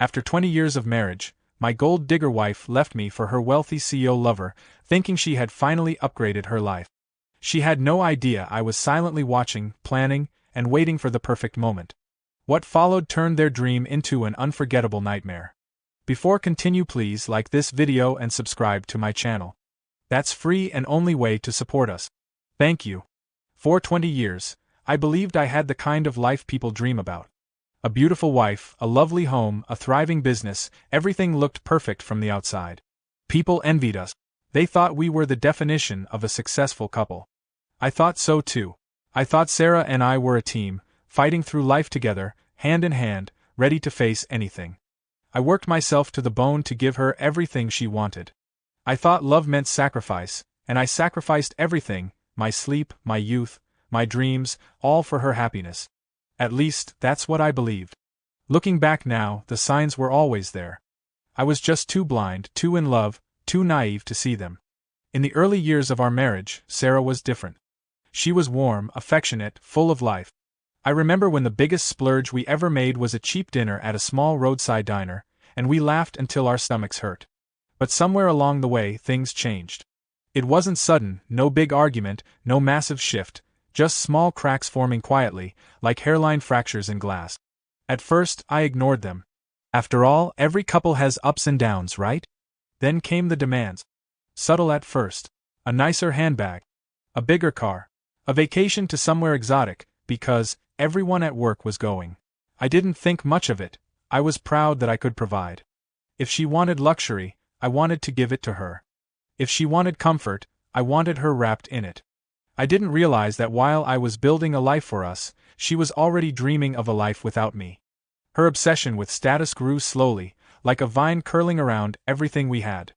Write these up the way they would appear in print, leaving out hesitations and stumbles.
After 20 years of marriage, my gold-digger wife left me for her wealthy CEO lover, thinking she had finally upgraded her life. She had no idea I was silently watching, planning, and waiting for the perfect moment. What followed turned their dream into an unforgettable nightmare. Before continue, please like this video and subscribe to my channel. That's free and only way to support us. Thank you. For 20 years, I believed I had the kind of life people dream about. A beautiful wife, a lovely home, a thriving business, everything looked perfect from the outside. People envied us. They thought we were the definition of a successful couple. I thought so too. I thought Sarah and I were a team, fighting through life together, hand in hand, ready to face anything. I worked myself to the bone to give her everything she wanted. I thought love meant sacrifice, and I sacrificed everything, my sleep, my youth, my dreams, all for her happiness. At least, that's what I believed. Looking back now, the signs were always there. I was just too blind, too in love, too naive to see them. In the early years of our marriage, Sarah was different. She was warm, affectionate, full of life. I remember when the biggest splurge we ever made was a cheap dinner at a small roadside diner, and we laughed until our stomachs hurt. But somewhere along the way, things changed. It wasn't sudden, no big argument, no massive shift, just small cracks forming quietly, like hairline fractures in glass. At first, I ignored them. After all, every couple has ups and downs, right? Then came the demands. Subtle at first. A nicer handbag. A bigger car. A vacation to somewhere exotic, because everyone at work was going. I didn't think much of it. I was proud that I could provide. If she wanted luxury, I wanted to give it to her. If she wanted comfort, I wanted her wrapped in it. I didn't realize that while I was building a life for us, she was already dreaming of a life without me. Her obsession with status grew slowly, like a vine curling around everything we had.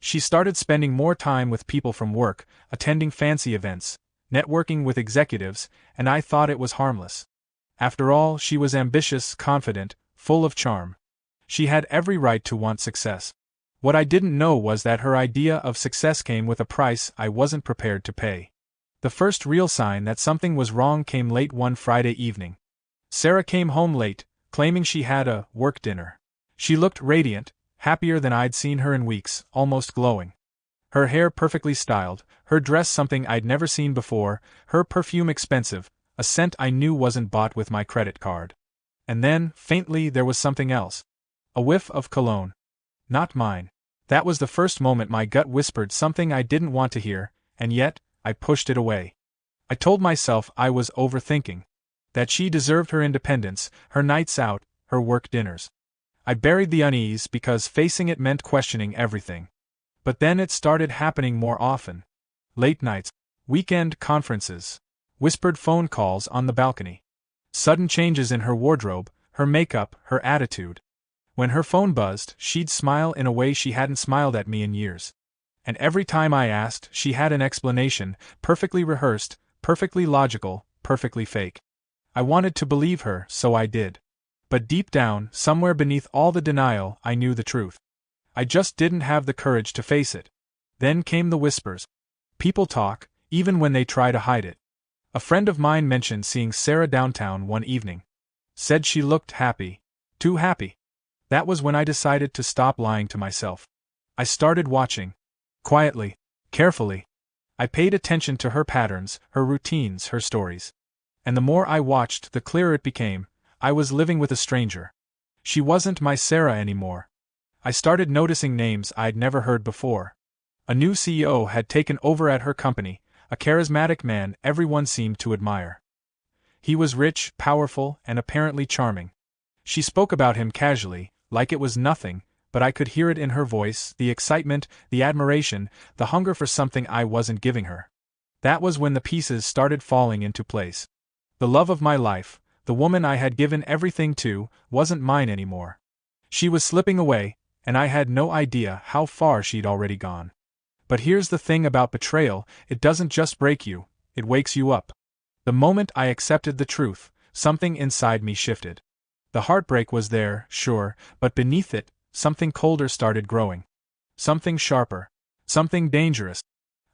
She started spending more time with people from work, attending fancy events, networking with executives, and I thought it was harmless. After all, she was ambitious, confident, full of charm. She had every right to want success. What I didn't know was that her idea of success came with a price I wasn't prepared to pay. The first real sign that something was wrong came late one Friday evening. Sarah came home late, claiming she had a work dinner. She looked radiant, happier than I'd seen her in weeks, almost glowing. Her hair perfectly styled, her dress something I'd never seen before, her perfume expensive, a scent I knew wasn't bought with my credit card. And then, faintly, there was something else. A whiff of cologne. Not mine. That was the first moment my gut whispered something I didn't want to hear, and yet, I pushed it away. I told myself I was overthinking. That she deserved her independence, her nights out, her work dinners. I buried the unease because facing it meant questioning everything. But then it started happening more often. Late nights, weekend conferences, whispered phone calls on the balcony. Sudden changes in her wardrobe, her makeup, her attitude. When her phone buzzed, she'd smile in a way she hadn't smiled at me in years. And every time I asked, she had an explanation, perfectly rehearsed, perfectly logical, perfectly fake. I wanted to believe her, so I did. But deep down, somewhere beneath all the denial, I knew the truth. I just didn't have the courage to face it. Then came the whispers. People talk, even when they try to hide it. A friend of mine mentioned seeing Sarah downtown one evening. Said she looked happy. Too happy. That was when I decided to stop lying to myself. I started watching. Quietly, carefully. I paid attention to her patterns, her routines, her stories. And the more I watched, the clearer it became. I was living with a stranger. She wasn't my Sarah anymore. I started noticing names I'd never heard before. A new CEO had taken over at her company, a charismatic man everyone seemed to admire. He was rich, powerful, and apparently charming. She spoke about him casually, like it was nothing, but I could hear it in her voice, the excitement, the admiration, the hunger for something I wasn't giving her. That was when the pieces started falling into place. The love of my life, the woman I had given everything to, wasn't mine anymore. She was slipping away, and I had no idea how far she'd already gone. But here's the thing about betrayal, it doesn't just break you, it wakes you up. The moment I accepted the truth, something inside me shifted. The heartbreak was there, sure, but beneath it, something colder started growing. Something sharper. Something dangerous.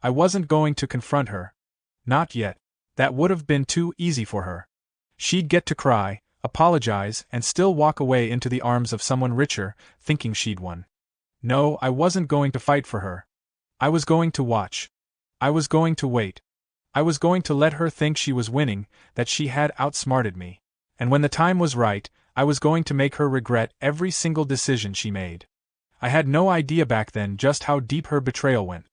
I wasn't going to confront her. Not yet. That would have been too easy for her. She'd get to cry, apologize, and still walk away into the arms of someone richer, thinking she'd won. No, I wasn't going to fight for her. I was going to watch. I was going to wait. I was going to let her think she was winning, that she had outsmarted me. And when the time was right, I was going to make her regret every single decision she made. I had no idea back then just how deep her betrayal went.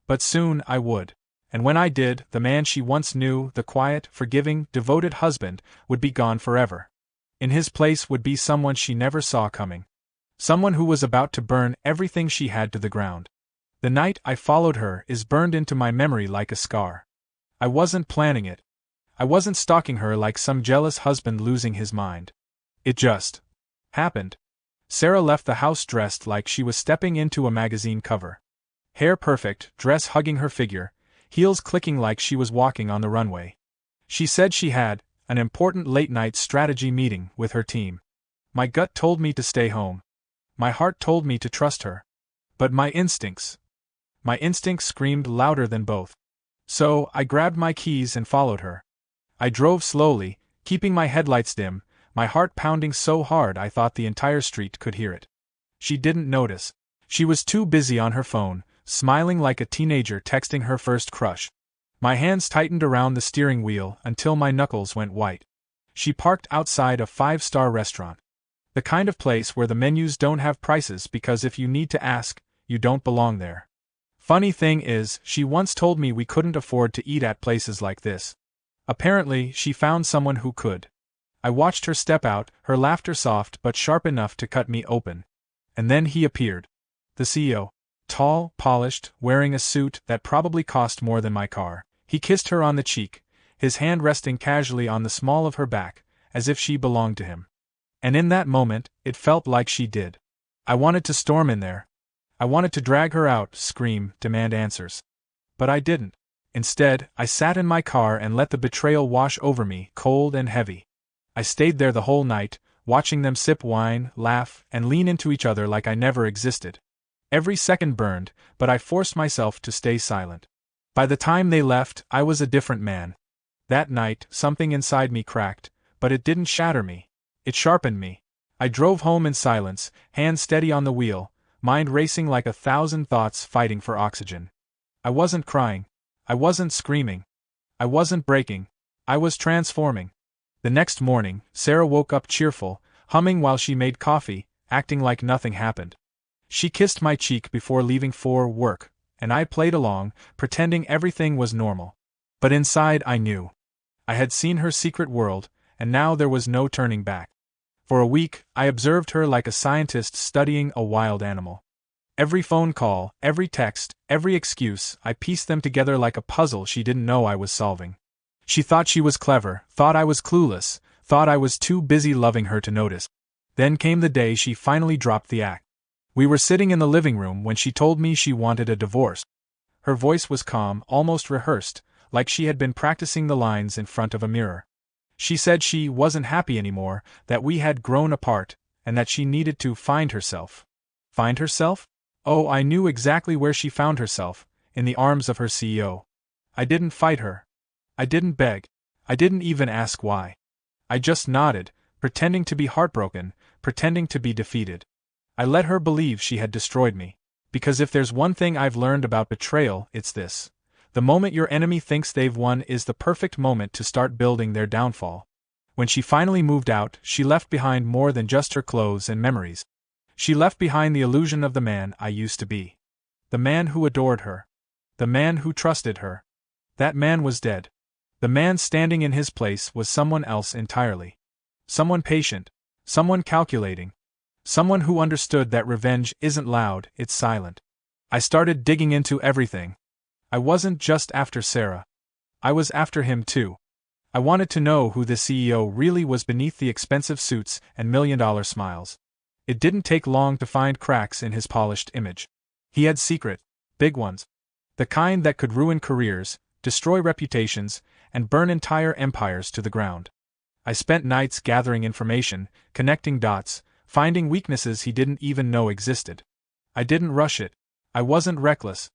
But soon I would. And when I did, the man she once knew, the quiet, forgiving, devoted husband, would be gone forever. In his place would be someone she never saw coming. Someone who was about to burn everything she had to the ground. The night I followed her is burned into my memory like a scar. I wasn't planning it. I wasn't stalking her like some jealous husband losing his mind. It just happened. Sarah left the house dressed like she was stepping into a magazine cover. Hair perfect, dress hugging her figure, heels clicking like she was walking on the runway. She said she had an important late-night strategy meeting with her team. My gut told me to stay home. My heart told me to trust her. But my instincts screamed louder than both. So, I grabbed my keys and followed her. I drove slowly, keeping my headlights dim, my heart pounding so hard I thought the entire street could hear it. She didn't notice. She was too busy on her phone, smiling like a teenager texting her first crush. My hands tightened around the steering wheel until my knuckles went white. She parked outside a 5-star restaurant. The kind of place where the menus don't have prices because if you need to ask, you don't belong there. Funny thing is, she once told me we couldn't afford to eat at places like this. Apparently, she found someone who could. I watched her step out, her laughter soft but sharp enough to cut me open. And then he appeared. The CEO. Tall, polished, wearing a suit that probably cost more than my car. He kissed her on the cheek, his hand resting casually on the small of her back, as if she belonged to him. And in that moment, it felt like she did. I wanted to storm in there. I wanted to drag her out, scream, demand answers. But I didn't. Instead, I sat in my car and let the betrayal wash over me, cold and heavy. I stayed there the whole night, watching them sip wine, laugh, and lean into each other like I never existed. Every second burned, but I forced myself to stay silent. By the time they left, I was a different man. That night, something inside me cracked, but it didn't shatter me. It sharpened me. I drove home in silence, hands steady on the wheel, mind racing like 1,000 thoughts fighting for oxygen. I wasn't crying. I wasn't screaming. I wasn't breaking. I was transforming. The next morning, Sarah woke up cheerful, humming while she made coffee, acting like nothing happened. She kissed my cheek before leaving for work, and I played along, pretending everything was normal. But inside I knew. I had seen her secret world, and now there was no turning back. For a week, I observed her like a scientist studying a wild animal. Every phone call, every text, every excuse, I pieced them together like a puzzle she didn't know I was solving. She thought she was clever, thought I was clueless, thought I was too busy loving her to notice. Then came the day she finally dropped the act. We were sitting in the living room when she told me she wanted a divorce. Her voice was calm, almost rehearsed, like she had been practicing the lines in front of a mirror. She said she wasn't happy anymore, that we had grown apart, and that she needed to find herself. Find herself? Oh, I knew exactly where she found herself, in the arms of her CEO. I didn't fight her. I didn't beg. I didn't even ask why. I just nodded, pretending to be heartbroken, pretending to be defeated. I let her believe she had destroyed me. Because if there's one thing I've learned about betrayal, it's this. The moment your enemy thinks they've won is the perfect moment to start building their downfall. When she finally moved out, she left behind more than just her clothes and memories. She left behind the illusion of the man I used to be. The man who adored her. The man who trusted her. That man was dead. The man standing in his place was someone else entirely. Someone patient. Someone calculating. Someone who understood that revenge isn't loud, it's silent. I started digging into everything. I wasn't just after Sarah. I was after him too. I wanted to know who the CEO really was beneath the expensive suits and million-dollar smiles. It didn't take long to find cracks in his polished image. He had secret, big ones. The kind that could ruin careers, destroy reputations, and burn entire empires to the ground. I spent nights gathering information, connecting dots, finding weaknesses he didn't even know existed. I didn't rush it. I wasn't reckless.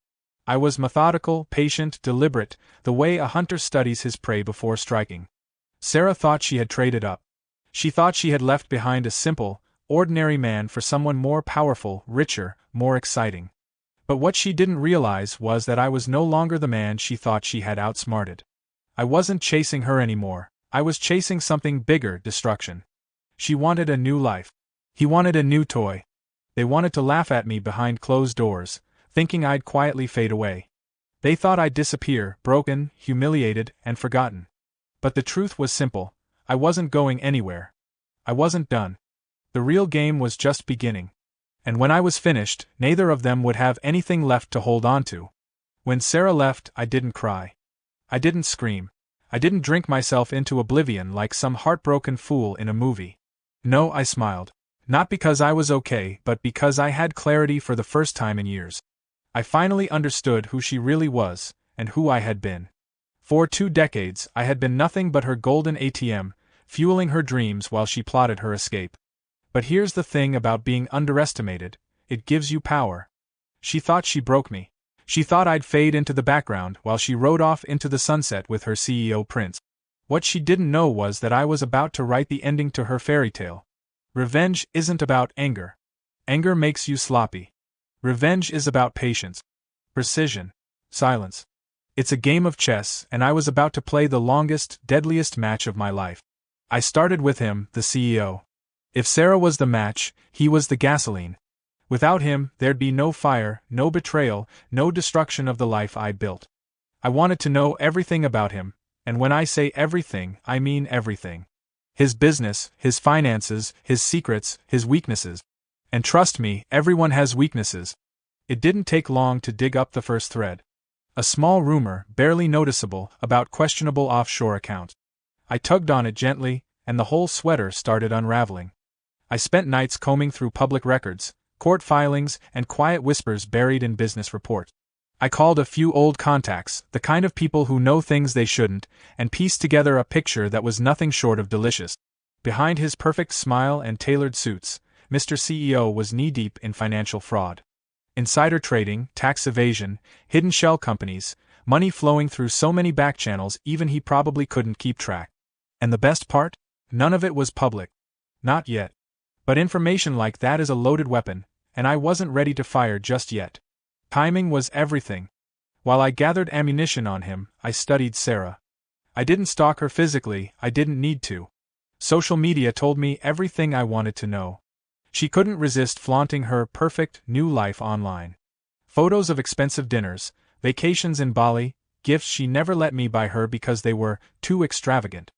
I was methodical, patient, deliberate, the way a hunter studies his prey before striking. Sarah thought she had traded up. She thought she had left behind a simple, ordinary man for someone more powerful, richer, more exciting. But what she didn't realize was that I was no longer the man she thought she had outsmarted. I wasn't chasing her anymore, I was chasing something bigger: destruction. She wanted a new life. He wanted a new toy. They wanted to laugh at me behind closed doors, thinking I'd quietly fade away. They thought I'd disappear, broken, humiliated, and forgotten. But the truth was simple: I wasn't going anywhere. I wasn't done. The real game was just beginning. And when I was finished, neither of them would have anything left to hold on to. When Sarah left, I didn't cry. I didn't scream. I didn't drink myself into oblivion like some heartbroken fool in a movie. No, I smiled. Not because I was okay, but because I had clarity for the first time in years. I finally understood who she really was, and who I had been. For 2 decades, I had been nothing but her golden ATM, fueling her dreams while she plotted her escape. But here's the thing about being underestimated: it gives you power. She thought she broke me. She thought I'd fade into the background while she rode off into the sunset with her CEO prince. What she didn't know was that I was about to write the ending to her fairy tale. Revenge isn't about anger. Anger makes you sloppy. Revenge is about patience, precision, silence. It's a game of chess, and I was about to play the longest, deadliest match of my life. I started with him, the CEO. If Sarah was the match, he was the gasoline. Without him, there'd be no fire, no betrayal, no destruction of the life I'd built. I wanted to know everything about him, and when I say everything, I mean everything. His business, his finances, his secrets, his weaknesses. And trust me, everyone has weaknesses. It didn't take long to dig up the first thread. A small rumor, barely noticeable, about questionable offshore accounts. I tugged on it gently, and the whole sweater started unraveling. I spent nights combing through public records, court filings, and quiet whispers buried in business reports. I called a few old contacts, the kind of people who know things they shouldn't, and pieced together a picture that was nothing short of delicious. Behind his perfect smile and tailored suits, Mr. CEO was knee-deep in financial fraud. Insider trading, tax evasion, hidden shell companies, money flowing through so many back channels even he probably couldn't keep track. And the best part? None of it was public. Not yet. But information like that is a loaded weapon, and I wasn't ready to fire just yet. Timing was everything. While I gathered ammunition on him, I studied Sarah. I didn't stalk her physically, I didn't need to. Social media told me everything I wanted to know. She couldn't resist flaunting her perfect, new life online. Photos of expensive dinners, vacations in Bali, gifts she never let me buy her because they were too extravagant.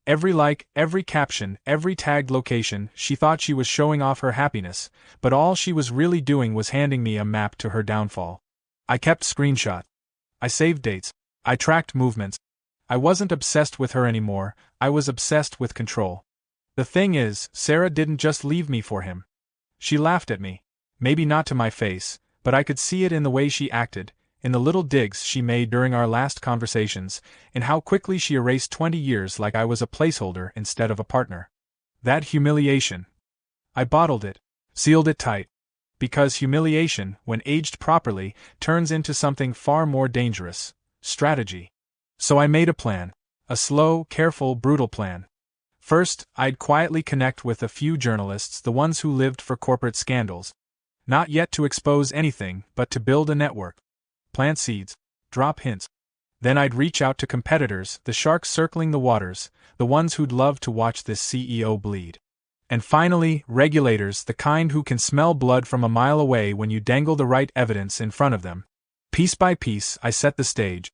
Every like, every caption, every tagged location, she thought she was showing off her happiness, but all she was really doing was handing me a map to her downfall. I kept screenshots. I saved dates. I tracked movements. I wasn't obsessed with her anymore, I was obsessed with control. The thing is, Sarah didn't just leave me for him. She laughed at me. Maybe not to my face, but I could see it in the way she acted, in the little digs she made during our last conversations, in how quickly she erased 20 years like I was a placeholder instead of a partner. That humiliation. I bottled it, sealed it tight. Because humiliation, when aged properly, turns into something far more dangerous: strategy. So I made a plan. A slow, careful, brutal plan. First, I'd quietly connect with a few journalists, the ones who lived for corporate scandals. Not yet to expose anything, but to build a network. Plant seeds. Drop hints. Then I'd reach out to competitors, the sharks circling the waters, the ones who'd love to watch this CEO bleed. And finally, regulators, the kind who can smell blood from a mile away when you dangle the right evidence in front of them. Piece by piece, I set the stage.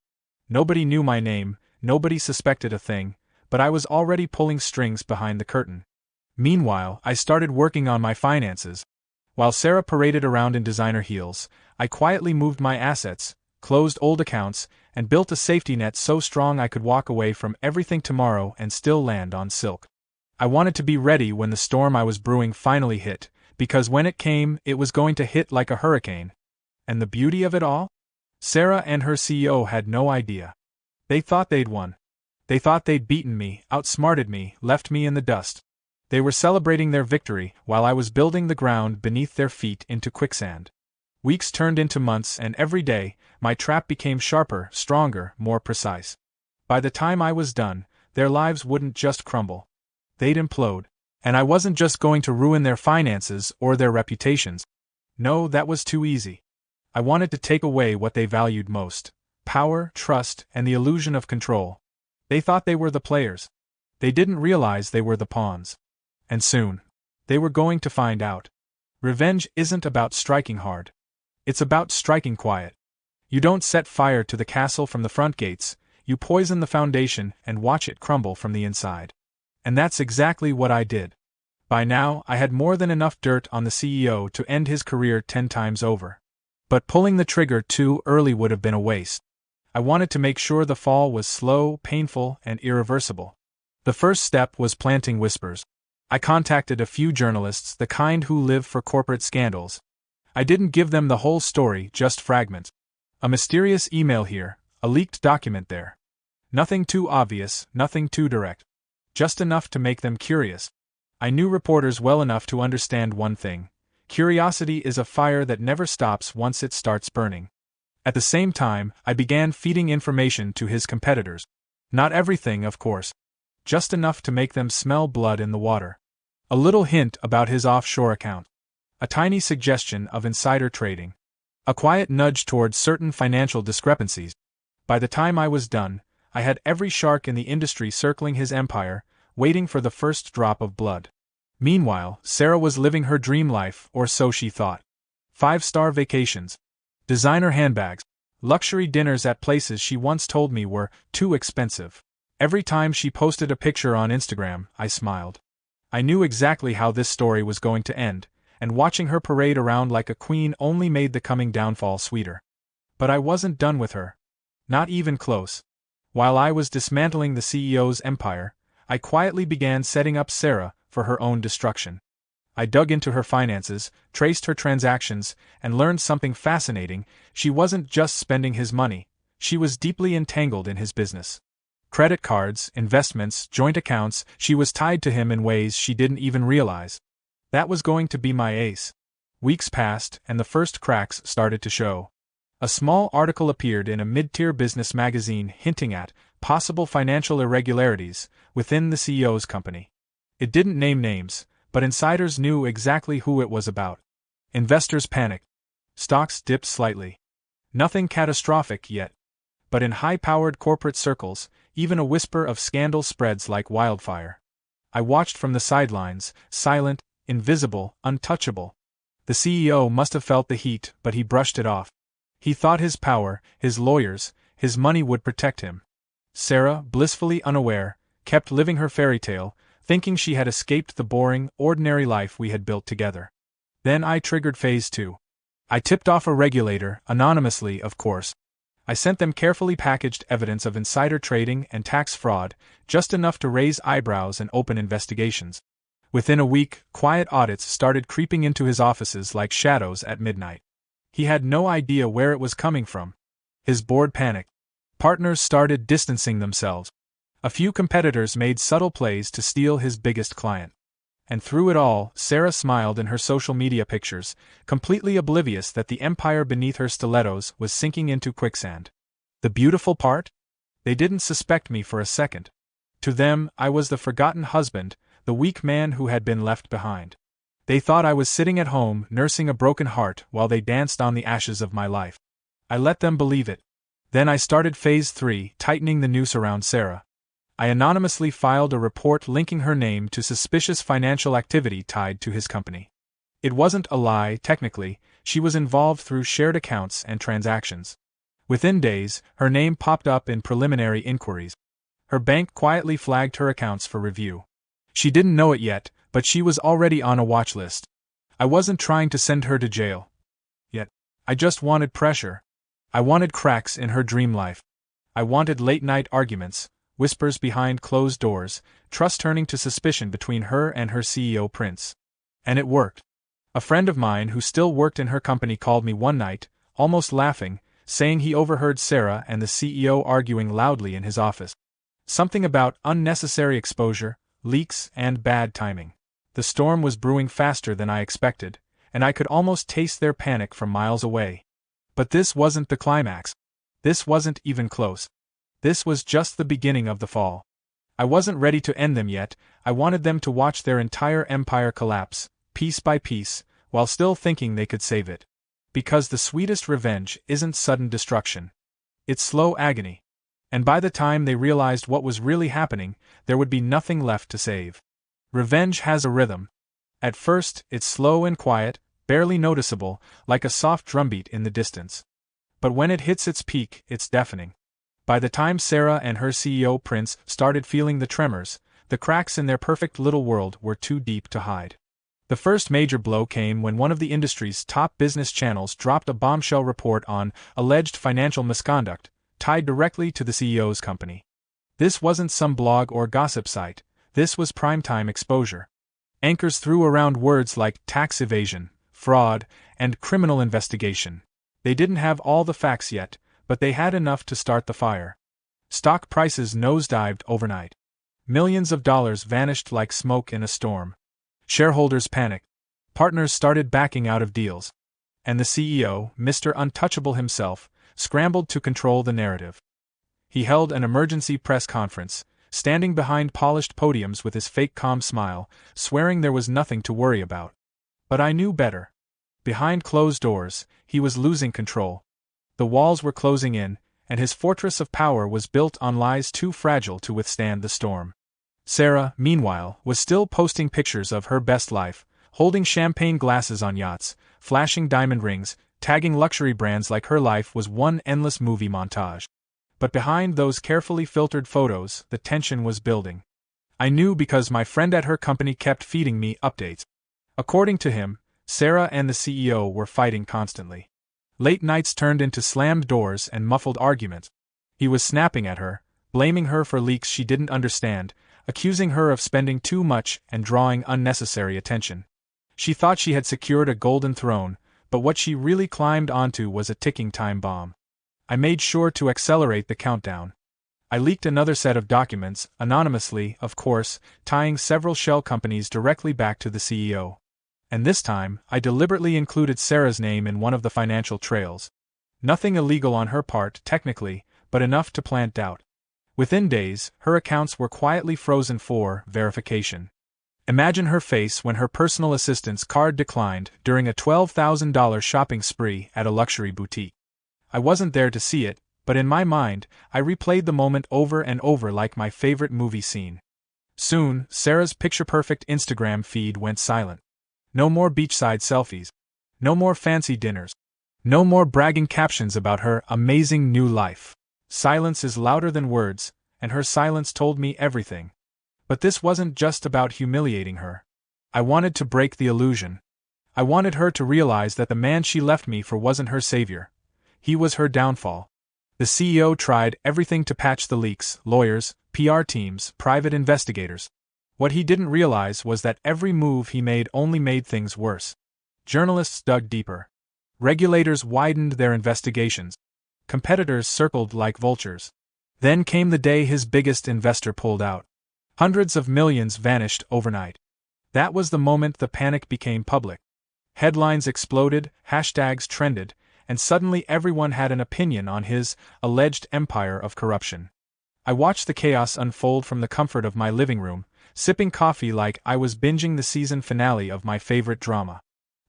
Nobody knew my name, nobody suspected a thing, but I was already pulling strings behind the curtain. Meanwhile, I started working on my finances. While Sarah paraded around in designer heels, I quietly moved my assets, closed old accounts, and built a safety net so strong I could walk away from everything tomorrow and still land on silk. I wanted to be ready when the storm I was brewing finally hit, because when it came, it was going to hit like a hurricane. And the beauty of it all? Sarah and her CEO had no idea. They thought they'd won. They thought they'd beaten me, outsmarted me, left me in the dust. They were celebrating their victory while I was building the ground beneath their feet into quicksand. Weeks turned into months, and every day, my trap became sharper, stronger, more precise. By the time I was done, their lives wouldn't just crumble. They'd implode. And I wasn't just going to ruin their finances or their reputations. No, that was too easy. I wanted to take away what they valued most: power, trust, and the illusion of control. They thought they were the players. They didn't realize they were the pawns. And soon, they were going to find out. Revenge isn't about striking hard. It's about striking quiet. You don't set fire to the castle from the front gates, you poison the foundation and watch it crumble from the inside. And that's exactly what I did. By now, I had more than enough dirt on the CEO to end his career 10 times over. But pulling the trigger too early would have been a waste. I wanted to make sure the fall was slow, painful, and irreversible. The first step was planting whispers. I contacted a few journalists, the kind who live for corporate scandals. I didn't give them the whole story, just fragments. A mysterious email here, a leaked document there. Nothing too obvious, nothing too direct. Just enough to make them curious. I knew reporters well enough to understand one thing: curiosity is a fire that never stops once it starts burning. At the same time, I began feeding information to his competitors. Not everything, of course. Just enough to make them smell blood in the water. A little hint about his offshore account. A tiny suggestion of insider trading. A quiet nudge towards certain financial discrepancies. By the time I was done, I had every shark in the industry circling his empire, waiting for the first drop of blood. Meanwhile, Sarah was living her dream life, or so she thought. 5-star vacations. Designer handbags. Luxury dinners at places she once told me were too expensive. Every time she posted a picture on Instagram, I smiled. I knew exactly how this story was going to end, and watching her parade around like a queen only made the coming downfall sweeter. But I wasn't done with her. Not even close. While I was dismantling the CEO's empire, I quietly began setting up Sarah for her own destruction. I dug into her finances, traced her transactions, and learned something fascinating: she wasn't just spending his money, she was deeply entangled in his business. Credit cards, investments, joint accounts, she was tied to him in ways she didn't even realize. That was going to be my ace. Weeks passed, and the first cracks started to show. A small article appeared in a mid-tier business magazine hinting at possible financial irregularities within the CEO's company. It didn't name names, but insiders knew exactly who it was about. Investors panicked. Stocks dipped slightly. Nothing catastrophic yet. But in high-powered corporate circles, even a whisper of scandal spreads like wildfire. I watched from the sidelines, silent, invisible, untouchable. The CEO must have felt the heat, but he brushed it off. He thought his power, his lawyers, his money would protect him. Sarah, blissfully unaware, kept living her fairy tale, thinking she had escaped the boring, ordinary life we had built together. Then I triggered phase 2. I tipped off a regulator, anonymously, of course. I sent them carefully packaged evidence of insider trading and tax fraud, just enough to raise eyebrows and open investigations. Within a week, quiet audits started creeping into his offices like shadows at midnight. He had no idea where it was coming from. His board panicked. Partners started distancing themselves. A few competitors made subtle plays to steal his biggest client. And through it all, Sarah smiled in her social media pictures, completely oblivious that the empire beneath her stilettos was sinking into quicksand. The beautiful part? They didn't suspect me for a second. To them, I was the forgotten husband, the weak man who had been left behind. They thought I was sitting at home, nursing a broken heart while they danced on the ashes of my life. I let them believe it. Then I started phase 3, tightening the noose around Sarah. I anonymously filed a report linking her name to suspicious financial activity tied to his company. It wasn't a lie, technically, she was involved through shared accounts and transactions. Within days, her name popped up in preliminary inquiries. Her bank quietly flagged her accounts for review. She didn't know it yet, but she was already on a watch list. I wasn't trying to send her to jail. Yet, I just wanted pressure. I wanted cracks in her dream life. I wanted late-night arguments, whispers behind closed doors, trust turning to suspicion between her and her CEO Prince. And it worked. A friend of mine who still worked in her company called me one night, almost laughing, saying he overheard Sarah and the CEO arguing loudly in his office. Something about unnecessary exposure, leaks, and bad timing. The storm was brewing faster than I expected, and I could almost taste their panic from miles away. But this wasn't the climax. This wasn't even close. This was just the beginning of the fall. I wasn't ready to end them yet. I wanted them to watch their entire empire collapse, piece by piece, while still thinking they could save it. Because the sweetest revenge isn't sudden destruction. It's slow agony. And by the time they realized what was really happening, there would be nothing left to save. Revenge has a rhythm. At first, it's slow and quiet, barely noticeable, like a soft drumbeat in the distance. But when it hits its peak, it's deafening. By the time Sarah and her CEO Prince started feeling the tremors, the cracks in their perfect little world were too deep to hide. The first major blow came when one of the industry's top business channels dropped a bombshell report on alleged financial misconduct, tied directly to the CEO's company. This wasn't some blog or gossip site, this was primetime exposure. Anchors threw around words like tax evasion, fraud, and criminal investigation. They didn't have all the facts yet, but they had enough to start the fire. Stock prices nosedived overnight. Millions of dollars vanished like smoke in a storm. Shareholders panicked. Partners started backing out of deals. And the CEO, Mr. Untouchable himself, scrambled to control the narrative. He held an emergency press conference, standing behind polished podiums with his fake calm smile, swearing there was nothing to worry about. But I knew better. Behind closed doors, he was losing control. The walls were closing in, and his fortress of power was built on lies too fragile to withstand the storm. Sarah, meanwhile, was still posting pictures of her best life, holding champagne glasses on yachts, flashing diamond rings, tagging luxury brands like her life was one endless movie montage. But behind those carefully filtered photos, the tension was building. I knew because my friend at her company kept feeding me updates. According to him, Sarah and the CEO were fighting constantly. Late nights turned into slammed doors and muffled arguments. He was snapping at her, blaming her for leaks she didn't understand, accusing her of spending too much and drawing unnecessary attention. She thought she had secured a golden throne, but what she really climbed onto was a ticking time bomb. I made sure to accelerate the countdown. I leaked another set of documents, anonymously, of course, tying several shell companies directly back to the CEO. And this time, I deliberately included Sarah's name in one of the financial trails. Nothing illegal on her part, technically, but enough to plant doubt. Within days, her accounts were quietly frozen for verification. Imagine her face when her personal assistant's card declined during a $12,000 shopping spree at a luxury boutique. I wasn't there to see it, but in my mind, I replayed the moment over and over like my favorite movie scene. Soon, Sarah's picture-perfect Instagram feed went silent. No more beachside selfies. No more fancy dinners. No more bragging captions about her amazing new life. Silence is louder than words, and her silence told me everything. But this wasn't just about humiliating her. I wanted to break the illusion. I wanted her to realize that the man she left me for wasn't her savior. He was her downfall. The CEO tried everything to patch the leaks: lawyers, PR teams, private investigators. What he didn't realize was that every move he made only made things worse. Journalists dug deeper. Regulators widened their investigations. Competitors circled like vultures. Then came the day his biggest investor pulled out. Hundreds of millions vanished overnight. That was the moment the panic became public. Headlines exploded, hashtags trended, and suddenly everyone had an opinion on his alleged empire of corruption. I watched the chaos unfold from the comfort of my living room, sipping coffee like I was binging the season finale of my favorite drama.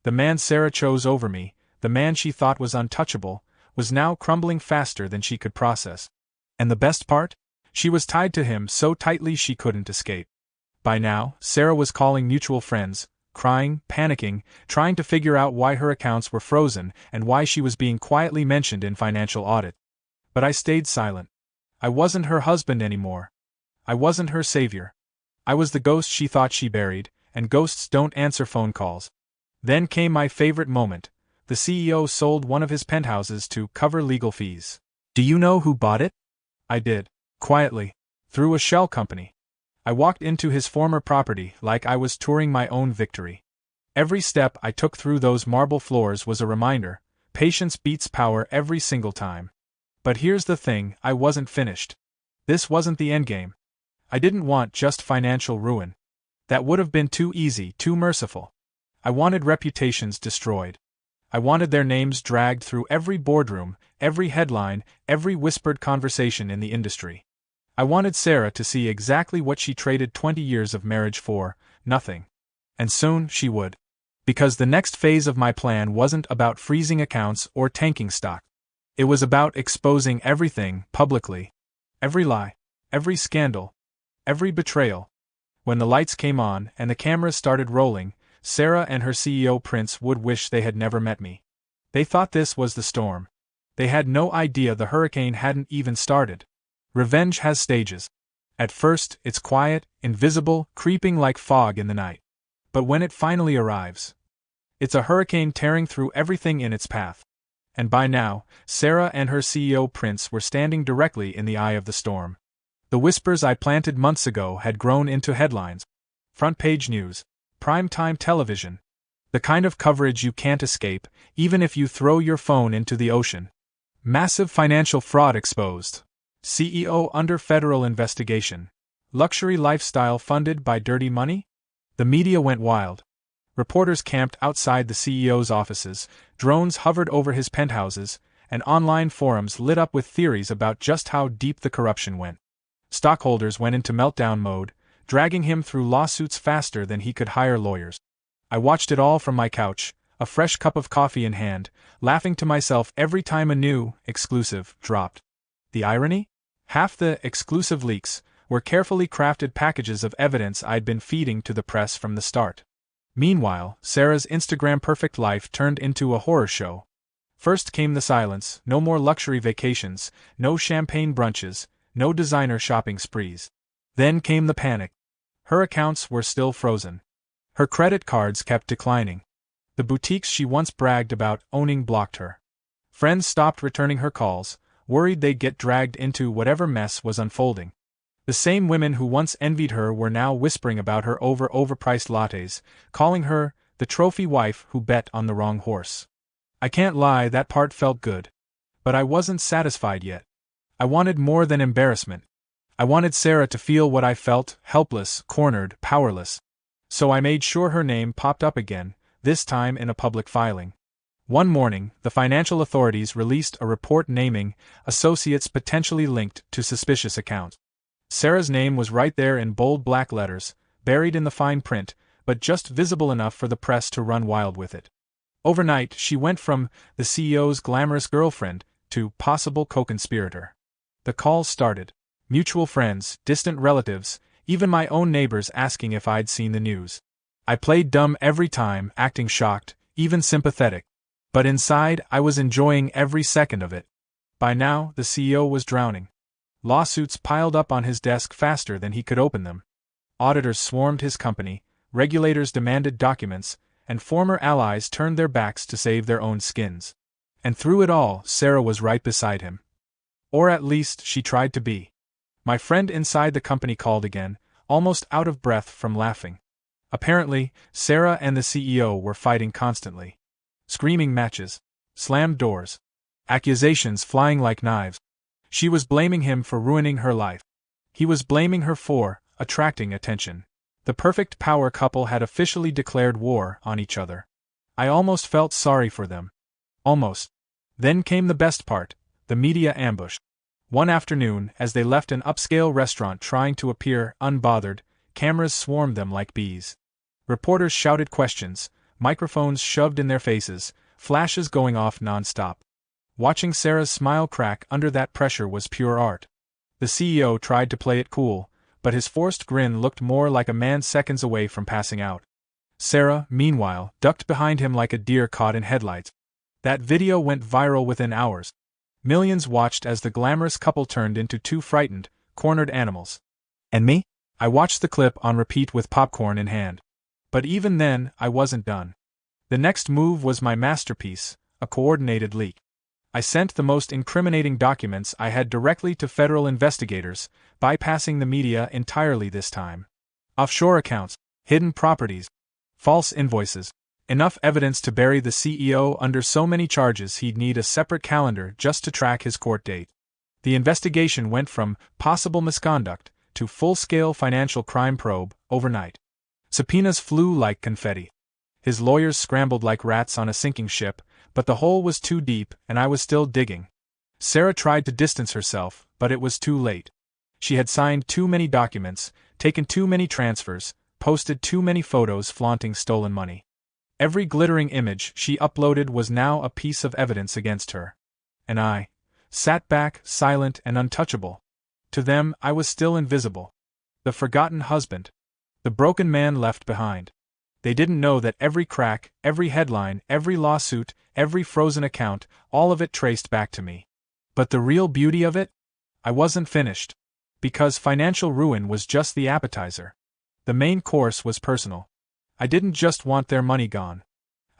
The man Sarah chose over me, the man she thought was untouchable, was now crumbling faster than she could process. And the best part? She was tied to him so tightly she couldn't escape. By now, Sarah was calling mutual friends, crying, panicking, trying to figure out why her accounts were frozen and why she was being quietly mentioned in financial audit. But I stayed silent. I wasn't her husband anymore. I wasn't her savior. I was the ghost she thought she buried, and ghosts don't answer phone calls. Then came my favorite moment. The CEO sold one of his penthouses to cover legal fees. Do you know who bought it? I did. Quietly. Through a shell company. I walked into his former property like I was touring my own victory. Every step I took through those marble floors was a reminder: patience beats power every single time. But here's the thing, I wasn't finished. This wasn't the endgame. I didn't want just financial ruin. That would have been too easy, too merciful. I wanted reputations destroyed. I wanted their names dragged through every boardroom, every headline, every whispered conversation in the industry. I wanted Sarah to see exactly what she traded 20 years of marriage for: nothing. And soon she would. Because the next phase of my plan wasn't about freezing accounts or tanking stock. It was about exposing everything publicly. Every lie, every scandal, every betrayal. When the lights came on and the cameras started rolling, Sarah and her CEO Prince would wish they had never met me. They thought this was the storm. They had no idea the hurricane hadn't even started. Revenge has stages. At first, it's quiet, invisible, creeping like fog in the night. But when it finally arrives, it's a hurricane tearing through everything in its path. And by now, Sarah and her CEO Prince were standing directly in the eye of the storm. The whispers I planted months ago had grown into headlines. Front-page news. Prime-time television. The kind of coverage you can't escape, even if you throw your phone into the ocean. Massive financial fraud exposed. CEO under federal investigation. Luxury lifestyle funded by dirty money? The media went wild. Reporters camped outside the CEO's offices, drones hovered over his penthouses, and online forums lit up with theories about just how deep the corruption went. Stockholders went into meltdown mode, dragging him through lawsuits faster than he could hire lawyers. I watched it all from my couch, a fresh cup of coffee in hand, laughing to myself every time a new, exclusive, dropped. The irony? Half the exclusive leaks were carefully crafted packages of evidence I'd been feeding to the press from the start. Meanwhile, Sarah's Instagram perfect life turned into a horror show. First came the silence: no more luxury vacations, no champagne brunches, no designer shopping sprees. Then came the panic. Her accounts were still frozen. Her credit cards kept declining. The boutiques she once bragged about owning blocked her. Friends stopped returning her calls, worried they'd get dragged into whatever mess was unfolding. The same women who once envied her were now whispering about her over overpriced lattes, calling her the trophy wife who bet on the wrong horse. I can't lie, that part felt good. But I wasn't satisfied yet. I wanted more than embarrassment. I wanted Sarah to feel what I felt: helpless, cornered, powerless. So I made sure her name popped up again, this time in a public filing. One morning, the financial authorities released a report naming associates potentially linked to suspicious accounts. Sarah's name was right there in bold black letters, buried in the fine print, but just visible enough for the press to run wild with it. Overnight, she went from the CEO's glamorous girlfriend to possible co-conspirator. The calls started. Mutual friends, distant relatives, even my own neighbors asking if I'd seen the news. I played dumb every time, acting shocked, even sympathetic. But inside, I was enjoying every second of it. By now, the CEO was drowning. Lawsuits piled up on his desk faster than he could open them. Auditors swarmed his company, regulators demanded documents, and former allies turned their backs to save their own skins. And through it all, Sarah was right beside him. Or at least, she tried to be. My friend inside the company called again, almost out of breath from laughing. Apparently, Sarah and the CEO were fighting constantly. Screaming matches. Slammed doors. Accusations flying like knives. She was blaming him for ruining her life. He was blaming her for attracting attention. The perfect power couple had officially declared war on each other. I almost felt sorry for them. Almost. Then came the best part: the media ambush. One afternoon, as they left an upscale restaurant trying to appear unbothered, cameras swarmed them like bees. Reporters shouted questions, microphones shoved in their faces, flashes going off non-stop. Watching Sarah's smile crack under that pressure was pure art. The CEO tried to play it cool, but his forced grin looked more like a man seconds away from passing out. Sarah, meanwhile, ducked behind him like a deer caught in headlights. That video went viral within hours. Millions watched as the glamorous couple turned into two frightened, cornered animals. And me? I watched the clip on repeat with popcorn in hand. But even then, I wasn't done. The next move was my masterpiece, a coordinated leak. I sent the most incriminating documents I had directly to federal investigators, bypassing the media entirely this time. Offshore accounts, hidden properties, false invoices. Enough evidence to bury the CEO under so many charges he'd need a separate calendar just to track his court date. The investigation went from possible misconduct to full-scale financial crime probe overnight. Subpoenas flew like confetti. His lawyers scrambled like rats on a sinking ship, but the hole was too deep and I was still digging. Sarah tried to distance herself, but it was too late. She had signed too many documents, taken too many transfers, posted too many photos flaunting stolen money. Every glittering image she uploaded was now a piece of evidence against her. And I sat back, silent and untouchable. To them, I was still invisible. The forgotten husband. The broken man left behind. They didn't know that every crack, every headline, every lawsuit, every frozen account, all of it traced back to me. But the real beauty of it? I wasn't finished. Because financial ruin was just the appetizer. The main course was personal. I didn't just want their money gone.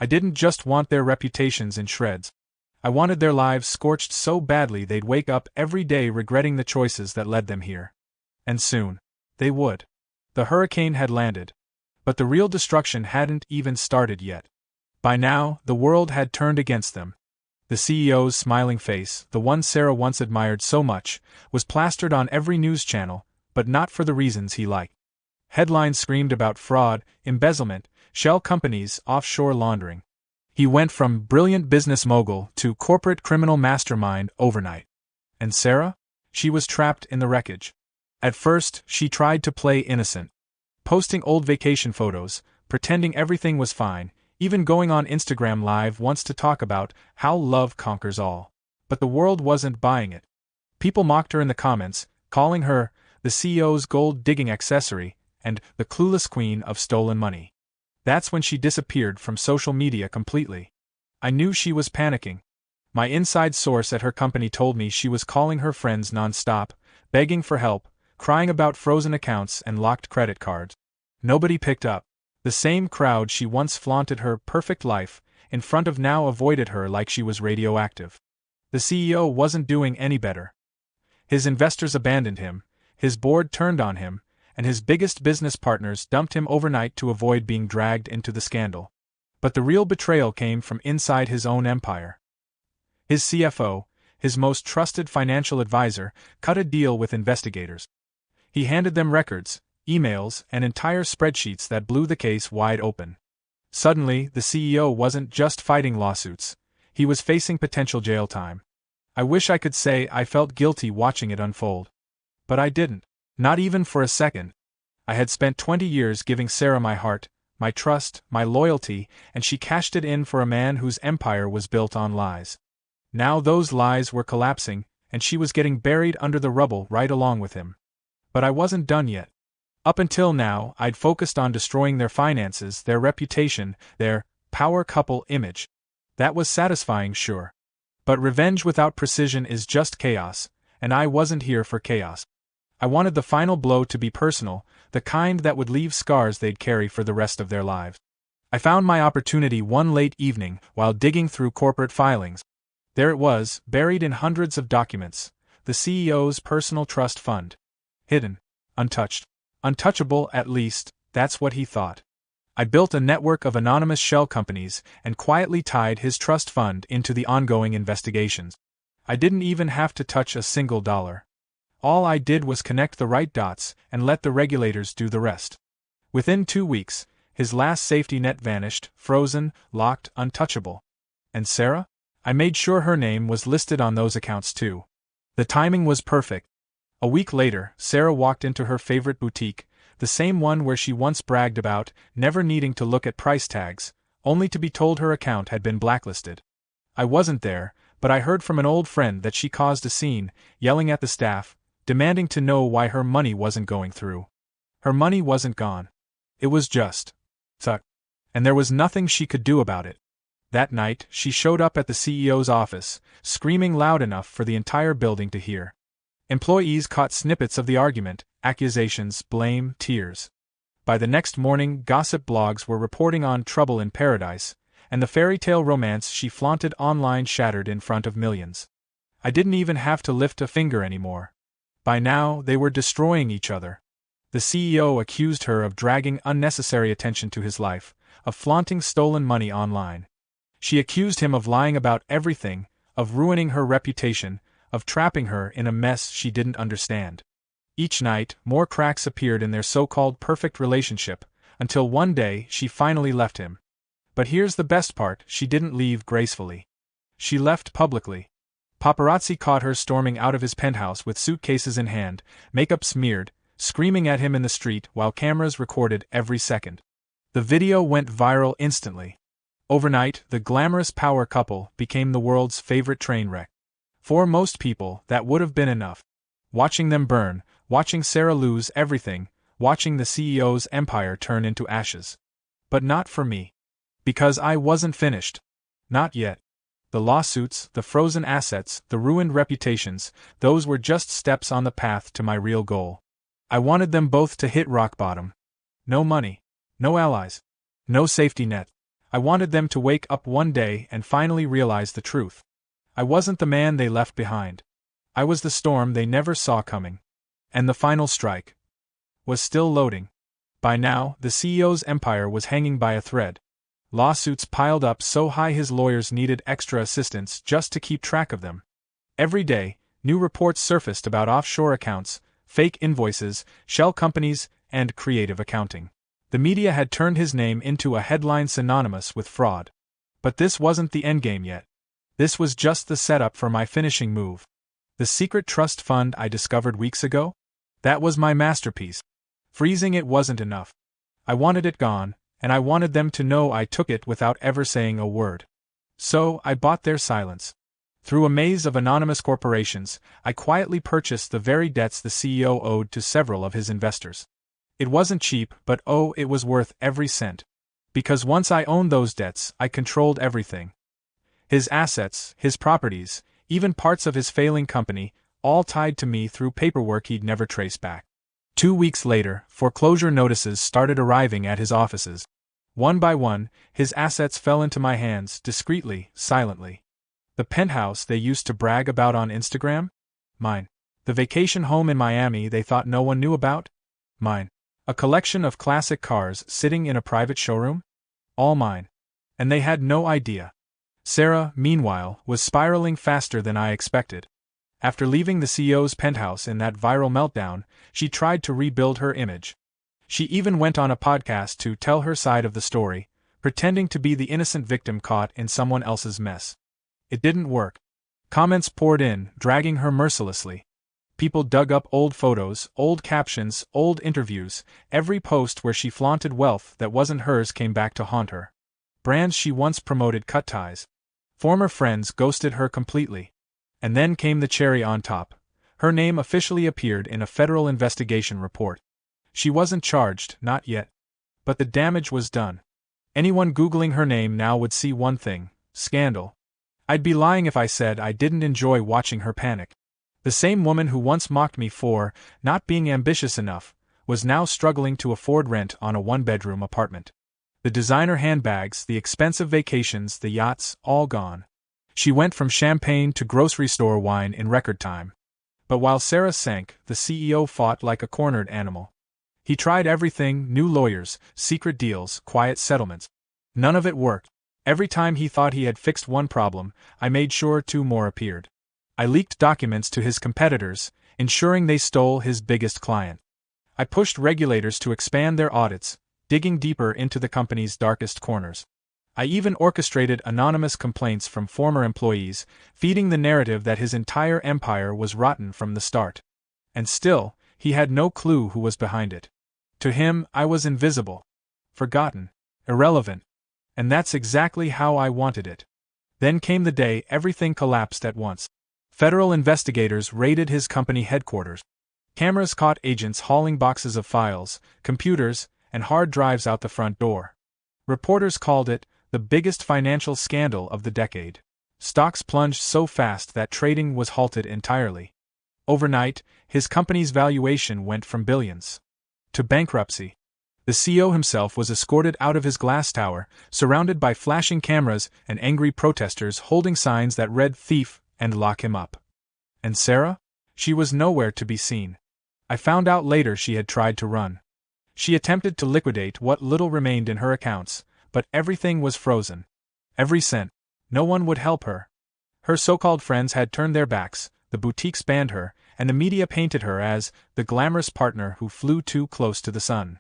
I didn't just want their reputations in shreds. I wanted their lives scorched so badly they'd wake up every day regretting the choices that led them here. And soon, they would. The hurricane had landed. But the real destruction hadn't even started yet. By now, the world had turned against them. The CEO's smiling face, the one Sarah once admired so much, was plastered on every news channel, but not for the reasons he liked. Headlines screamed about fraud, embezzlement, shell companies, offshore laundering. He went from brilliant business mogul to corporate criminal mastermind overnight. And Sarah? She was trapped in the wreckage. At first, she tried to play innocent. Posting old vacation photos, pretending everything was fine, even going on Instagram Live once to talk about how love conquers all. But the world wasn't buying it. People mocked her in the comments, calling her the CEO's gold-digging accessory and the clueless queen of stolen money. That's when she disappeared from social media completely. I knew she was panicking. My inside source at her company told me she was calling her friends non-stop, begging for help, crying about frozen accounts and locked credit cards. Nobody picked up. The same crowd she once flaunted her perfect life in front of now avoided her like she was radioactive. The CEO wasn't doing any better. His investors abandoned him, his board turned on him, and his biggest business partners dumped him overnight to avoid being dragged into the scandal. But the real betrayal came from inside his own empire. His CFO, his most trusted financial advisor, cut a deal with investigators. He handed them records, emails, and entire spreadsheets that blew the case wide open. Suddenly, the CEO wasn't just fighting lawsuits. He was facing potential jail time. I wish I could say I felt guilty watching it unfold. But I didn't. Not even for a second. I had spent 20 years giving Sarah my heart, my trust, my loyalty, and she cashed it in for a man whose empire was built on lies. Now those lies were collapsing, and she was getting buried under the rubble right along with him. But I wasn't done yet. Up until now, I'd focused on destroying their finances, their reputation, their power couple image. That was satisfying, sure. But revenge without precision is just chaos, and I wasn't here for chaos. I wanted the final blow to be personal, the kind that would leave scars they'd carry for the rest of their lives. I found my opportunity one late evening while digging through corporate filings. There it was, buried in hundreds of documents, the CEO's personal trust fund. Hidden. Untouched. Untouchable, at least, that's what he thought. I built a network of anonymous shell companies and quietly tied his trust fund into the ongoing investigations. I didn't even have to touch a single dollar. All I did was connect the right dots and let the regulators do the rest. Within 2 weeks, his last safety net vanished, frozen, locked, untouchable. And Sarah? I made sure her name was listed on those accounts too. The timing was perfect. A week later, Sarah walked into her favorite boutique, the same one where she once bragged about never needing to look at price tags, only to be told her account had been blacklisted. I wasn't there, but I heard from an old friend that she caused a scene, yelling at the staff, demanding to know why her money wasn't going through. Her money wasn't gone. It was just stuck. And there was nothing she could do about it. That night, she showed up at the CEO's office, screaming loud enough for the entire building to hear. Employees caught snippets of the argument, accusations, blame, tears. By the next morning, gossip blogs were reporting on trouble in paradise, and the fairy tale romance she flaunted online shattered in front of millions. I didn't even have to lift a finger anymore. By now, they were destroying each other. The CEO accused her of dragging unnecessary attention to his life, of flaunting stolen money online. She accused him of lying about everything, of ruining her reputation, of trapping her in a mess she didn't understand. Each night, more cracks appeared in their so-called perfect relationship, until one day she finally left him. But here's the best part, she didn't leave gracefully. She left publicly. Paparazzi caught her storming out of his penthouse with suitcases in hand, makeup smeared, screaming at him in the street while cameras recorded every second. The video went viral instantly. Overnight, the glamorous power couple became the world's favorite train wreck. For most people, that would have been enough. Watching them burn, watching Sarah lose everything, watching the CEO's empire turn into ashes. But not for me. Because I wasn't finished. Not yet. The lawsuits, the frozen assets, the ruined reputations, those were just steps on the path to my real goal. I wanted them both to hit rock bottom. No money. No allies. No safety net. I wanted them to wake up one day and finally realize the truth. I wasn't the man they left behind. I was the storm they never saw coming. And the final strike was still loading. By now, the CEO's empire was hanging by a thread. Lawsuits piled up so high his lawyers needed extra assistance just to keep track of them. Every day, new reports surfaced about offshore accounts, fake invoices, shell companies, and creative accounting. The media had turned his name into a headline synonymous with fraud. But this wasn't the endgame yet. This was just the setup for my finishing move. The secret trust fund I discovered weeks ago? That was my masterpiece. Freezing it wasn't enough. I wanted it gone, and I wanted them to know I took it without ever saying a word. So, I bought their silence. Through a maze of anonymous corporations, I quietly purchased the very debts the CEO owed to several of his investors. It wasn't cheap, but oh, it was worth every cent. Because once I owned those debts, I controlled everything. His assets, his properties, even parts of his failing company, all tied to me through paperwork he'd never trace back. 2 weeks later, foreclosure notices started arriving at his offices. One by one, his assets fell into my hands, discreetly, silently. The penthouse they used to brag about on Instagram? Mine. The vacation home in Miami they thought no one knew about? Mine. A collection of classic cars sitting in a private showroom? All mine. And they had no idea. Sarah, meanwhile, was spiraling faster than I expected. After leaving the CEO's penthouse in that viral meltdown, she tried to rebuild her image. She even went on a podcast to tell her side of the story, pretending to be the innocent victim caught in someone else's mess. It didn't work. Comments poured in, dragging her mercilessly. People dug up old photos, old captions, old interviews. Every post where she flaunted wealth that wasn't hers came back to haunt her. Brands she once promoted cut ties. Former friends ghosted her completely. And then came the cherry on top. Her name officially appeared in a federal investigation report. She wasn't charged, not yet. But the damage was done. Anyone Googling her name now would see one thing: scandal. I'd be lying if I said I didn't enjoy watching her panic. The same woman who once mocked me for not being ambitious enough was now struggling to afford rent on a one-bedroom apartment. The designer handbags, the expensive vacations, the yachts, all gone. She went from champagne to grocery store wine in record time. But while Sarah sank, the CEO fought like a cornered animal. He tried everything: new lawyers, secret deals, quiet settlements. None of it worked. Every time he thought he had fixed one problem, I made sure 2 more appeared. I leaked documents to his competitors, ensuring they stole his biggest client. I pushed regulators to expand their audits, digging deeper into the company's darkest corners. I even orchestrated anonymous complaints from former employees, feeding the narrative that his entire empire was rotten from the start. And still, he had no clue who was behind it. To him, I was invisible, forgotten, irrelevant. And that's exactly how I wanted it. Then came the day everything collapsed at once. Federal investigators raided his company headquarters. Cameras caught agents hauling boxes of files, computers, and hard drives out the front door. Reporters called it the biggest financial scandal of the decade. Stocks plunged so fast that trading was halted entirely. Overnight, his company's valuation went from billions to bankruptcy. The CEO himself was escorted out of his glass tower, surrounded by flashing cameras and angry protesters holding signs that read "Thief" and "Lock him up." And Sarah? She was nowhere to be seen. I found out later she had tried to run. She attempted to liquidate what little remained in her accounts, but everything was frozen. Every cent. No one would help her. Her so-called friends had turned their backs, the boutiques banned her, and the media painted her as the glamorous partner who flew too close to the sun.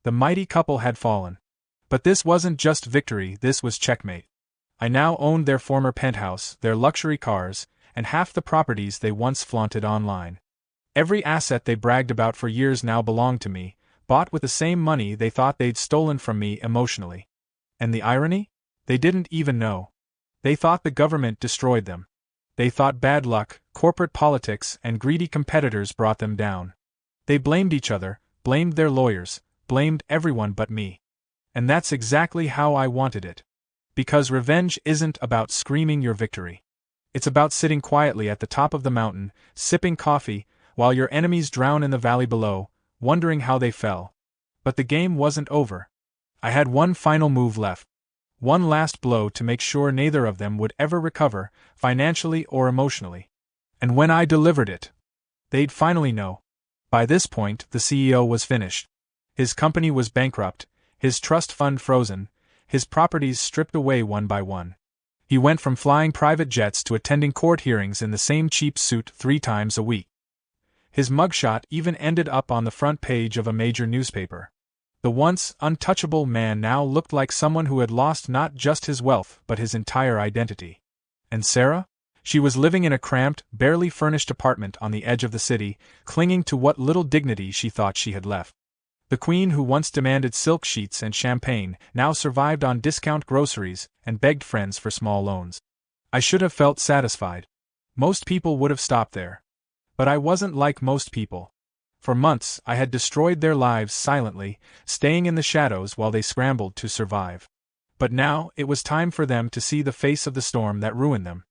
The mighty couple had fallen. But this wasn't just victory, this was checkmate. I now owned their former penthouse, their luxury cars, and half the properties they once flaunted online. Every asset they bragged about for years now belonged to me, bought with the same money they thought they'd stolen from me emotionally. And the irony? They didn't even know. They thought the government destroyed them. They thought bad luck, corporate politics, and greedy competitors brought them down. They blamed each other, blamed their lawyers, blamed everyone but me. And that's exactly how I wanted it. Because revenge isn't about screaming your victory. It's about sitting quietly at the top of the mountain, sipping coffee, while your enemies drown in the valley below, wondering how they fell. But the game wasn't over. I had one final move left. One last blow to make sure neither of them would ever recover, financially or emotionally. And when I delivered it, they'd finally know. By this point, the CEO was finished. His company was bankrupt, his trust fund frozen, his properties stripped away one by one. He went from flying private jets to attending court hearings in the same cheap suit 3 times a week. His mugshot even ended up on the front page of a major newspaper. The once untouchable man now looked like someone who had lost not just his wealth but his entire identity. And Sarah? She was living in a cramped, barely furnished apartment on the edge of the city, clinging to what little dignity she thought she had left. The queen who once demanded silk sheets and champagne now survived on discount groceries and begged friends for small loans. I should have felt satisfied. Most people would have stopped there. But I wasn't like most people. For months I had destroyed their lives silently, staying in the shadows while they scrambled to survive. But now it was time for them to see the face of the storm that ruined them.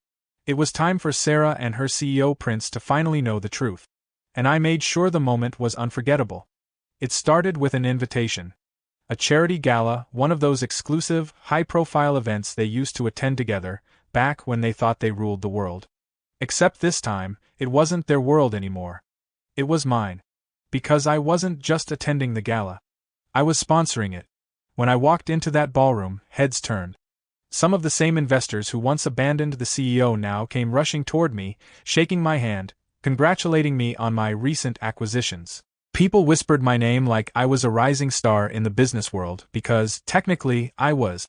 It was time for Sarah and her CEO Prince to finally know the truth. And I made sure the moment was unforgettable. It started with an invitation. A charity gala, one of those exclusive, high-profile events they used to attend together, back when they thought they ruled the world. Except this time, it wasn't their world anymore. It was mine. Because I wasn't just attending the gala. I was sponsoring it. When I walked into that ballroom, heads turned. Some of the same investors who once abandoned the CEO now came rushing toward me, shaking my hand, congratulating me on my recent acquisitions. People whispered my name like I was a rising star in the business world, because, technically, I was.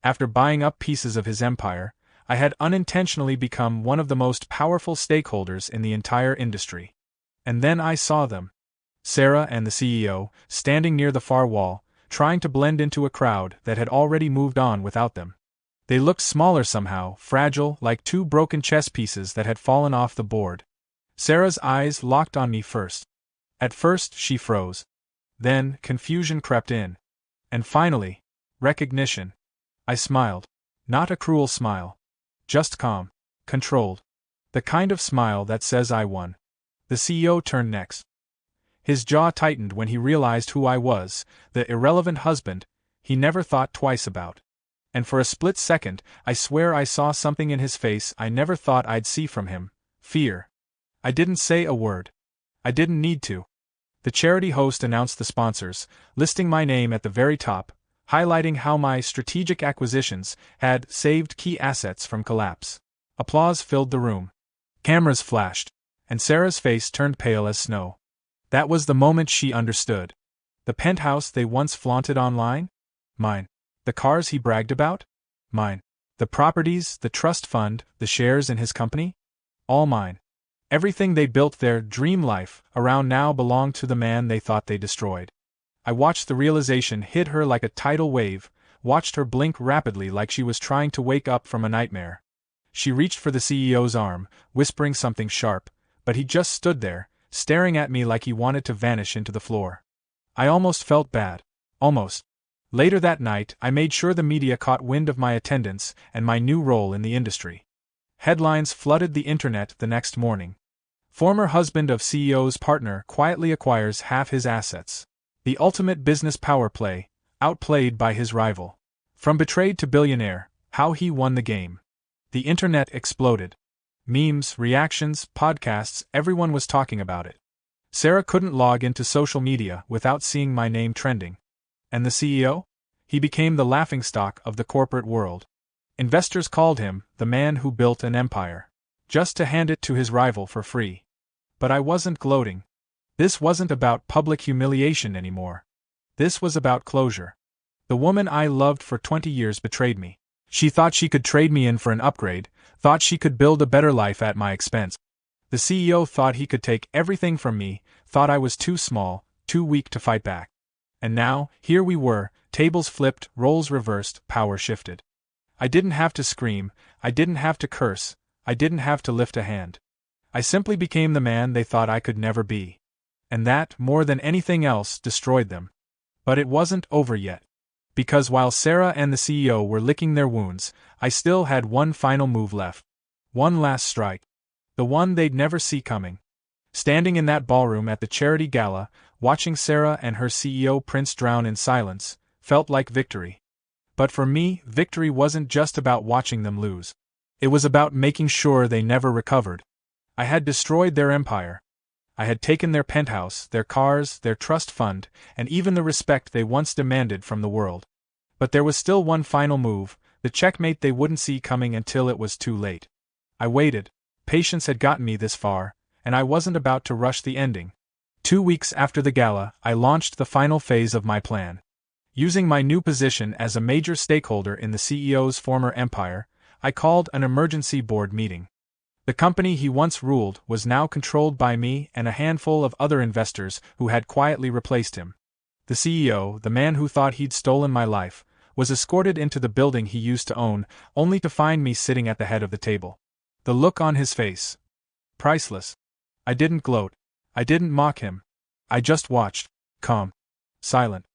After buying up pieces of his empire, I had unintentionally become one of the most powerful stakeholders in the entire industry. And then I saw them. Sarah and the CEO, standing near the far wall, trying to blend into a crowd that had already moved on without them. They looked smaller somehow, fragile, like 2 broken chess pieces that had fallen off the board. Sarah's eyes locked on me first. At first, she froze. Then, confusion crept in. And finally, recognition. I smiled. Not a cruel smile. Just calm. Controlled. The kind of smile that says I won. The CEO turned next. His jaw tightened when he realized who I was, the irrelevant husband he never thought twice about. And for a split second, I swear I saw something in his face I never thought I'd see from him: fear. I didn't say a word. I didn't need to. The charity host announced the sponsors, listing my name at the very top, highlighting how my strategic acquisitions had saved key assets from collapse. Applause filled the room. Cameras flashed, and Sarah's face turned pale as snow. That was the moment she understood. The penthouse they once flaunted online? Mine. The cars he bragged about? Mine. The properties, the trust fund, the shares in his company? All mine. Everything they built their dream life around now belonged to the man they thought they destroyed. I watched the realization hit her like a tidal wave, watched her blink rapidly like she was trying to wake up from a nightmare. She reached for the CEO's arm, whispering something sharp, but he just stood there, staring at me like he wanted to vanish into the floor. I almost felt bad. Almost. Later that night, I made sure the media caught wind of my attendance and my new role in the industry. Headlines flooded the internet the next morning. Former husband of CEO's partner quietly acquires half his assets. The ultimate business power play, outplayed by his rival. From betrayed to billionaire, how he won the game. The internet exploded. Memes, reactions, podcasts, everyone was talking about it. Sarah couldn't log into social media without seeing my name trending. And the CEO? He became the laughingstock of the corporate world. Investors called him the man who built an empire, just to hand it to his rival for free. But I wasn't gloating. This wasn't about public humiliation anymore. This was about closure. The woman I loved for 20 years betrayed me. She thought she could trade me in for an upgrade, thought she could build a better life at my expense. The CEO thought he could take everything from me, thought I was too small, too weak to fight back. And now, here we were, tables flipped, roles reversed, power shifted. I didn't have to scream, I didn't have to curse, I didn't have to lift a hand. I simply became the man they thought I could never be. And that, more than anything else, destroyed them. But it wasn't over yet. Because while Sarah and the CEO were licking their wounds, I still had one final move left. One last strike. The one they'd never see coming. Standing in that ballroom at the charity gala, watching Sarah and her CEO Prince drown in silence, felt like victory. But for me, victory wasn't just about watching them lose. It was about making sure they never recovered. I had destroyed their empire. I had taken their penthouse, their cars, their trust fund, and even the respect they once demanded from the world. But there was still one final move, the checkmate they wouldn't see coming until it was too late. I waited. Patience had gotten me this far, and I wasn't about to rush the ending. 2 weeks after the gala, I launched the final phase of my plan. Using my new position as a major stakeholder in the CEO's former empire, I called an emergency board meeting. The company he once ruled was now controlled by me and a handful of other investors who had quietly replaced him. The CEO, the man who thought he'd stolen my life, was escorted into the building he used to own, only to find me sitting at the head of the table. The look on his face. Priceless. I didn't gloat. I didn't mock him. I just watched, calm, silent.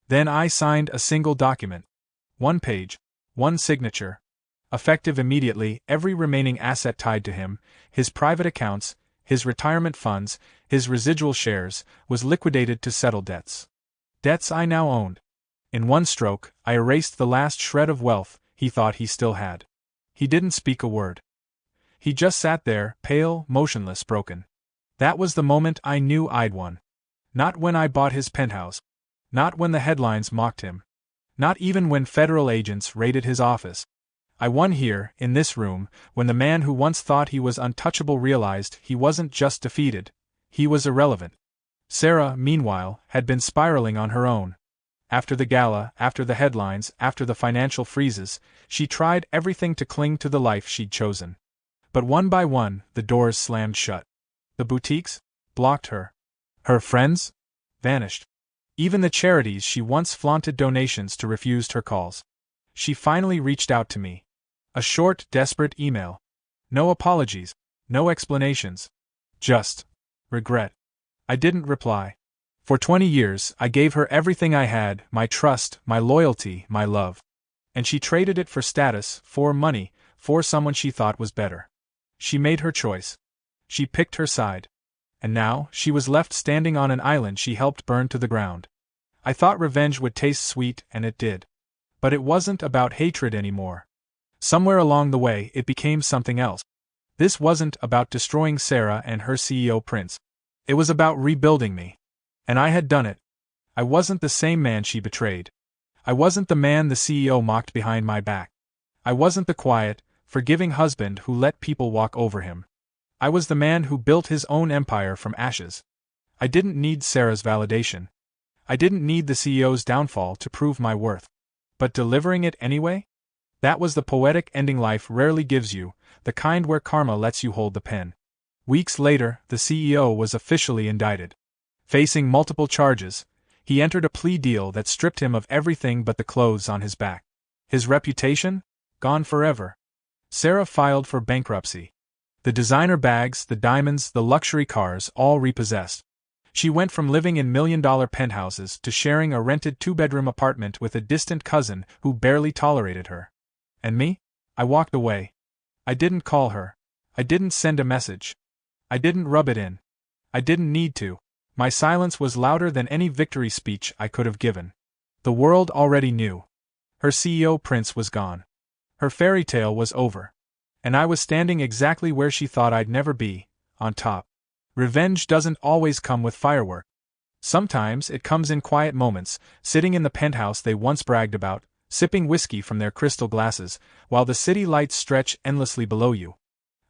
Then I signed a single document. 1 page, 1 signature. Effective immediately, every remaining asset tied to him, his private accounts, his retirement funds, his residual shares, was liquidated to settle debts. Debts I now owned. In one stroke, I erased the last shred of wealth he thought he still had. He didn't speak a word. He just sat there, pale, motionless, broken. That was the moment I knew I'd won. Not when I bought his penthouse. Not when the headlines mocked him. Not even when federal agents raided his office. I won here, in this room, when the man who once thought he was untouchable realized he wasn't just defeated, he was irrelevant. Sarah, meanwhile, had been spiraling on her own. After the gala, after the headlines, after the financial freezes, she tried everything to cling to the life she'd chosen. But one by one, the doors slammed shut. The boutiques blocked her. Her friends vanished. Even the charities she once flaunted donations to refused her calls. She finally reached out to me. A short, desperate email. No apologies, no explanations. Just regret. I didn't reply. For 20 years, I gave her everything I had, my trust, my loyalty, my love. And she traded it for status, for money, for someone she thought was better. She made her choice. She picked her side. And now, she was left standing on an island she helped burn to the ground. I thought revenge would taste sweet, and it did. But it wasn't about hatred anymore. Somewhere along the way, it became something else. This wasn't about destroying Sarah and her CEO Prince. It was about rebuilding me. And I had done it. I wasn't the same man she betrayed. I wasn't the man the CEO mocked behind my back. I wasn't the quiet, forgiving husband who let people walk over him. I was the man who built his own empire from ashes. I didn't need Sarah's validation. I didn't need the CEO's downfall to prove my worth. But delivering it anyway? That was the poetic ending life rarely gives you, the kind where karma lets you hold the pen. Weeks later, the CEO was officially indicted. Facing multiple charges, he entered a plea deal that stripped him of everything but the clothes on his back. His reputation? Gone forever. Sarah filed for bankruptcy. The designer bags, the diamonds, the luxury cars, all repossessed. She went from living in million-dollar penthouses to sharing a rented 2-bedroom apartment with a distant cousin who barely tolerated her. And me? I walked away. I didn't call her. I didn't send a message. I didn't rub it in. I didn't need to. My silence was louder than any victory speech I could have given. The world already knew. Her CEO Prince was gone. Her fairy tale was over. And I was standing exactly where she thought I'd never be, on top. Revenge doesn't always come with fireworks. Sometimes it comes in quiet moments, sitting in the penthouse they once bragged about, sipping whiskey from their crystal glasses, while the city lights stretch endlessly below you.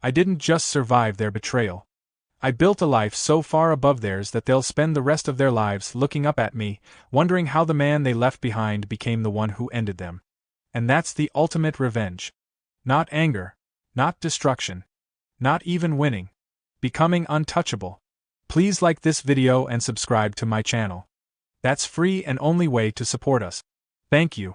I didn't just survive their betrayal. I built a life so far above theirs that they'll spend the rest of their lives looking up at me, wondering how the man they left behind became the one who ended them. And that's the ultimate revenge. Not anger, not destruction, not even winning. Becoming untouchable. Please like this video and subscribe to my channel. That's free and only way to support us. Thank you.